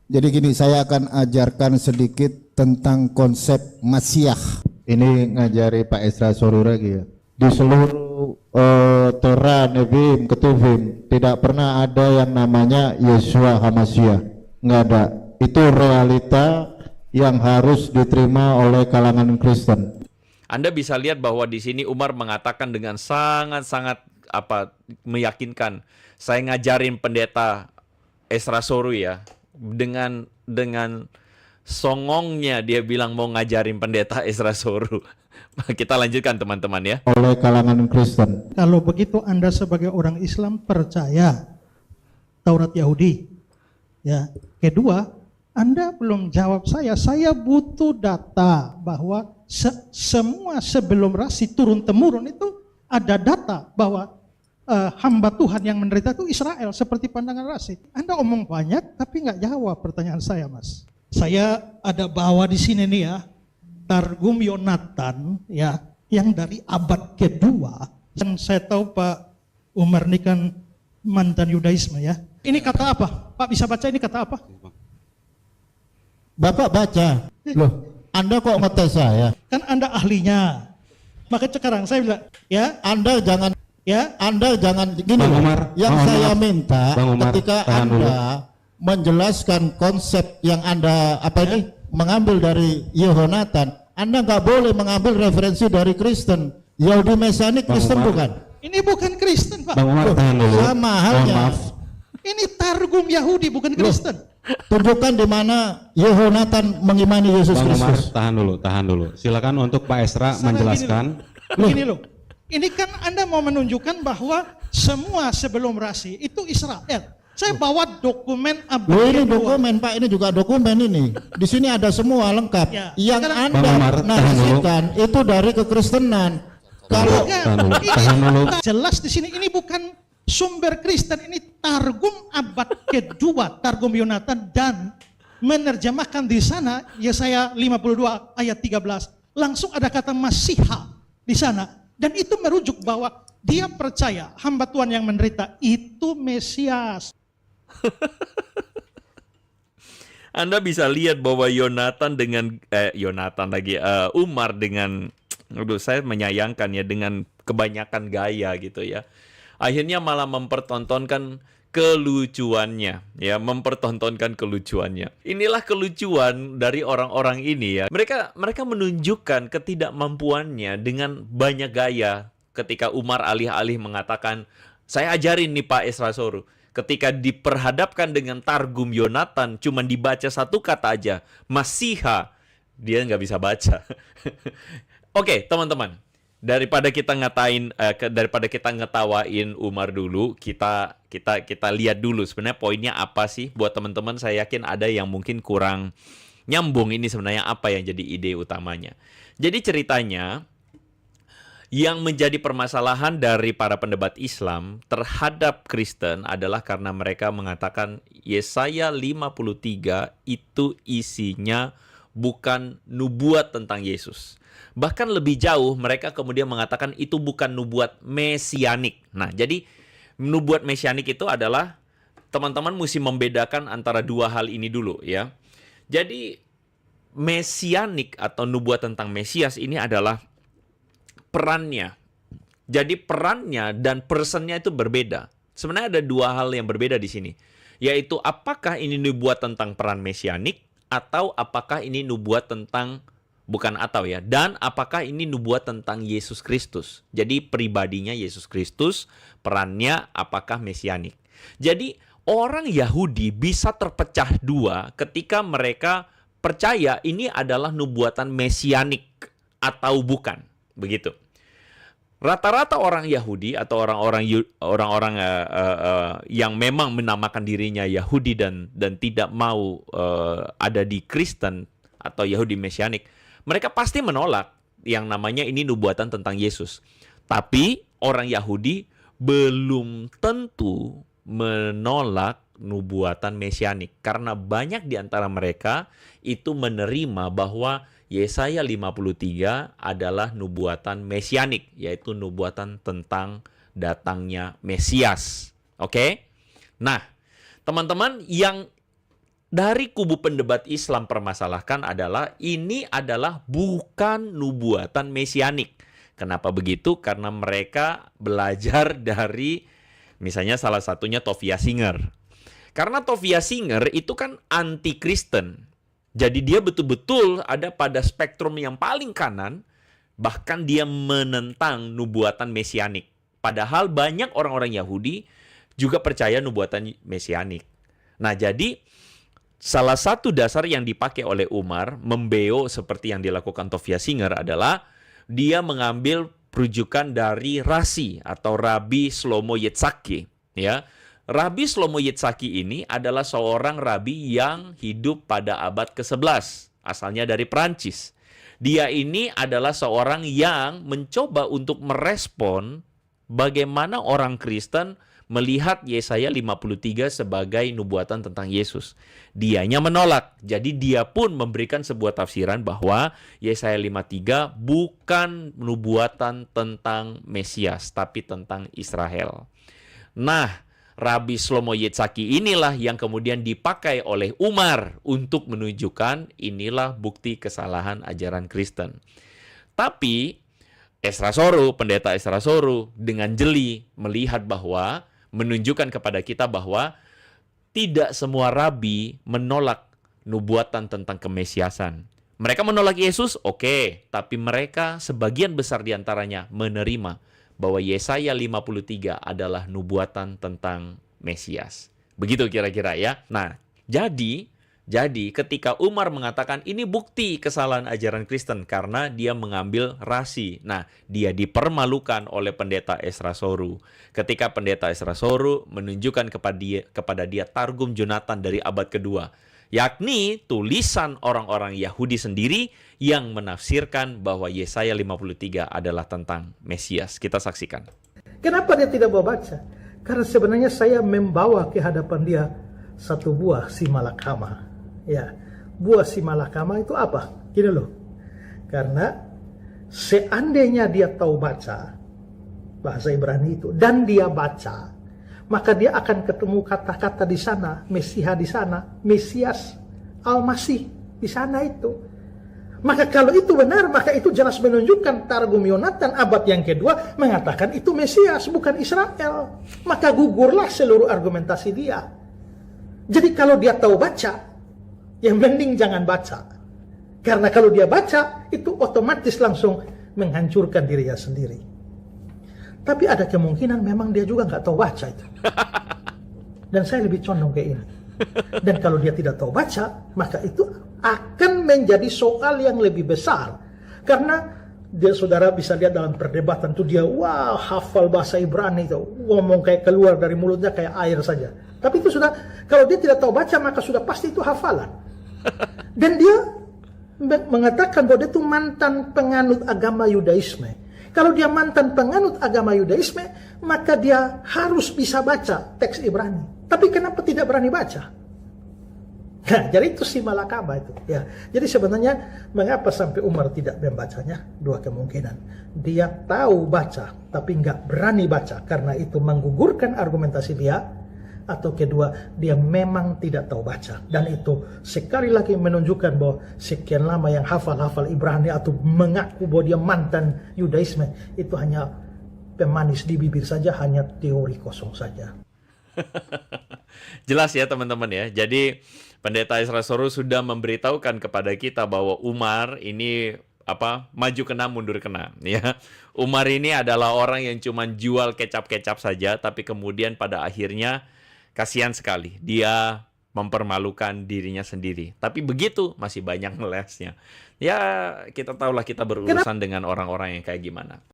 Jadi gini, saya akan ajarkan sedikit tentang konsep Masiah. Ini ngajari Pak Esra Soru lagi ya. Di seluruh Torah, Nevi'im, Ketuvim tidak pernah ada yang namanya Yeshua HaMashiach. Nggak ada. Itu realita yang harus diterima oleh kalangan Kristen. Anda bisa lihat bahwa di sini Umar mengatakan dengan sangat-sangat meyakinkan, saya ngajarin pendeta Esra Soru ya, dengan songongnya dia bilang mau ngajarin pendeta Esra Soru. Kita lanjutkan teman-teman ya. Oleh kalangan Kristen. Kalau begitu Anda sebagai orang Islam percaya Taurat Yahudi. Ya. Kedua, Anda belum jawab saya. Saya butuh data bahwa semua sebelum rasi turun temurun itu ada data bahwa hamba Tuhan yang menderita itu Israel seperti pandangan rasi. Anda omong banyak tapi nggak jawab pertanyaan saya, Mas. Saya ada bawa di sini nih ya, Targum Yonatan ya, yang dari abad kedua. Dan saya tahu Pak Umar ini kan mantan Yudaisme ya. Ini kata apa? Pak bisa baca ini kata apa? Bapak baca. Loh, Anda kok ngetes saya? Kan Anda ahlinya. Maka sekarang saya bilang, ya, Anda jangan gini. Bang Umar, yang mohon saya maaf. minta Bang Umar, ketika tahan dulu. Anda menjelaskan konsep yang Anda mengambil dari Yehonatan, Anda nggak boleh mengambil referensi dari Kristen. Yahudi Mesianik Bang Kristen Umar. bukan? ini bukan Kristen Pak. Bang Umar, Loh, tahan dulu. sama Mohon halnya. maaf. Ini Targum Yahudi bukan Kristen. Tunjukkan di mana Yehonatan mengimani Yesus Bang Umar, Kristus. tahan dulu. Silakan untuk Pak Esra menjelaskan. Begini loh. Ini kan Anda mau menunjukkan bahwa semua sebelum rasi itu Israel. Saya bawa dokumen abad Loh, ini kedua. dokumen Pak, ini juga dokumen ini. Di sini ada semua lengkap. Ya, Yang sekarang- Anda Bang Umar, tahan narasikan itu dari kekristenan. Kalau Bukan. Tahan dulu. Ini jelas di sini ini bukan sumber Kristen, ini Targum abad kedua, Targum Yonatan, dan menerjemahkan di sana Yesaya 52 ayat 13. Langsung ada kata Masiha di sana, dan itu merujuk bahwa dia percaya hamba Tuhan yang menderita itu Mesias. Anda bisa lihat bahwa Umar dengan, saya menyayangkan ya, dengan kebanyakan gaya gitu ya. Akhirnya malah mempertontonkan kelucuannya ya, mempertontonkan kelucuannya. Inilah kelucuan dari orang-orang ini ya. Mereka menunjukkan ketidakmampuannya dengan banyak gaya. Ketika Umar alih-alih mengatakan, saya ajarin nih Pak Esra Soru. Ketika diperhadapkan dengan Targum Yonatan, cuman dibaca satu kata aja, Masiha, dia nggak bisa baca. Oke, teman-teman, daripada kita ngetawain Umar dulu, kita lihat dulu sebenarnya poinnya apa sih. Buat teman-teman, saya yakin ada yang mungkin kurang nyambung ini sebenarnya apa yang jadi ide utamanya. Jadi ceritanya, yang menjadi permasalahan dari para pendebat Islam terhadap Kristen adalah karena mereka mengatakan Yesaya 53 itu isinya bukan nubuat tentang Yesus. Bahkan lebih jauh mereka kemudian mengatakan itu bukan nubuat mesianik. Nah, jadi nubuat mesianik itu adalah, teman-teman mesti membedakan antara dua hal ini dulu ya. Jadi mesianik atau nubuat tentang Mesias ini adalah perannya. Jadi perannya dan personnya itu berbeda. Sebenarnya ada dua hal yang berbeda di sini. Yaitu apakah ini nubuat tentang peran mesianik atau apakah ini nubuat tentang, bukan atau ya, dan apakah ini nubuat tentang Yesus Kristus. Jadi pribadinya Yesus Kristus, perannya apakah mesianik. Jadi orang Yahudi bisa terpecah dua ketika mereka percaya ini adalah nubuatan mesianik atau bukan. Begitu. Rata-rata orang Yahudi atau orang-orang yang memang menamakan dirinya Yahudi dan tidak mau ada di Kristen atau Yahudi Mesianik, mereka pasti menolak yang namanya ini nubuatan tentang Yesus. Tapi orang Yahudi belum tentu menolak nubuatan Mesianik karena banyak di antara mereka itu menerima bahwa Yesaya 53 adalah nubuatan mesianik, yaitu nubuatan tentang datangnya Mesias. Oke? Nah, teman-teman, yang dari kubu pendebat Islam permasalahkan adalah ini adalah bukan nubuatan mesianik. Kenapa begitu? Karena mereka belajar dari misalnya salah satunya Tovia Singer. Karena Tovia Singer itu kan anti-Kristen. Jadi dia betul-betul ada pada spektrum yang paling kanan, bahkan dia menentang nubuatan mesianik. Padahal banyak orang-orang Yahudi juga percaya nubuatan mesianik. Nah, jadi salah satu dasar yang dipakai oleh Umar membeo seperti yang dilakukan Tovia Singer adalah dia mengambil rujukan dari Rasi atau Rabbi Shlomo Yitzhaki. Ya, Rabbi Shlomo Yitzhaki ini adalah seorang rabi yang hidup pada abad ke-11, asalnya dari Perancis. Dia ini adalah seorang yang mencoba untuk merespon bagaimana orang Kristen melihat Yesaya 53 sebagai nubuatan tentang Yesus. Dianya menolak. Jadi dia pun memberikan sebuah tafsiran bahwa Yesaya 53 bukan nubuatan tentang Mesias, tapi tentang Israel. Nah, Rabbi Shlomo Yitzhaki inilah yang kemudian dipakai oleh Umar untuk menunjukkan inilah bukti kesalahan ajaran Kristen. Tapi Ezra Soru, pendeta Ezra Soru dengan jeli melihat bahwa menunjukkan kepada kita bahwa tidak semua rabi menolak nubuatan tentang kemesiasan. Mereka menolak Yesus, oke, tapi mereka sebagian besar diantaranya menerima bahwa Yesaya 53 adalah nubuatan tentang Mesias. Begitu kira-kira ya. Nah, jadi ketika Umar mengatakan ini bukti kesalahan ajaran Kristen karena dia mengambil Rasi. Nah, dia dipermalukan oleh pendeta Ezra Soru. Ketika pendeta Ezra Soru menunjukkan kepada dia Targum Jonathan dari abad kedua, yakni tulisan orang-orang Yahudi sendiri yang menafsirkan bahwa Yesaya 53 adalah tentang Mesias. Kita saksikan. Kenapa dia tidak mau baca? Karena sebenarnya saya membawa ke hadapan dia satu buah simalakama. Ya, buah simalakama itu apa? Gini loh. Karena seandainya dia tahu baca bahasa Ibrani itu dan dia baca, maka dia akan ketemu kata-kata di sana, Mesiha di sana, Mesias, Al-Masih di sana itu. Maka kalau itu benar, maka itu jelas menunjukkan Targum Yonatan abad yang kedua mengatakan itu Mesias, bukan Israel. Maka gugurlah seluruh argumentasi dia. Jadi kalau dia tahu baca, yang mending jangan baca. Karena kalau dia baca, itu otomatis langsung menghancurkan dirinya sendiri. Tapi ada kemungkinan memang dia juga nggak tahu baca itu. Dan saya lebih condong ke ini. Dan kalau dia tidak tahu baca, maka itu akan menjadi soal yang lebih besar. Karena dia saudara bisa lihat dalam perdebatan itu dia hafal bahasa Ibrani itu, ngomong kayak keluar dari mulutnya kayak air saja. Tapi itu sudah, kalau dia tidak tahu baca maka sudah pasti itu hafalan. Dan dia mengatakan bahwa dia itu mantan penganut agama Yudaisme. Kalau dia mantan penganut agama Yudaisme, maka dia harus bisa baca teks Ibrani. Tapi kenapa tidak berani baca? Nah, jadi itu si malakama itu. Ya, jadi sebenarnya mengapa sampai Umar tidak membacanya? Dua kemungkinan. Dia tahu baca, tapi nggak berani baca karena itu menggugurkan argumentasi dia. Atau kedua, dia memang tidak tahu baca. Dan itu sekali lagi menunjukkan bahwa sekian lama yang hafal-hafal Ibrani atau mengaku bahwa dia mantan Yudaisme, itu hanya pemanis di bibir saja, hanya teori kosong saja. Jelas ya teman-teman ya. Jadi pendeta Ezra Soru sudah memberitahukan kepada kita bahwa Umar ini maju kena mundur kena ya. Umar ini adalah orang yang cuma jual kecap-kecap saja, tapi kemudian pada akhirnya kasihan sekali dia mempermalukan dirinya sendiri. Tapi begitu masih banyak ngelesnya. Ya kita tahulah kita berurusan dengan orang-orang yang kayak gimana.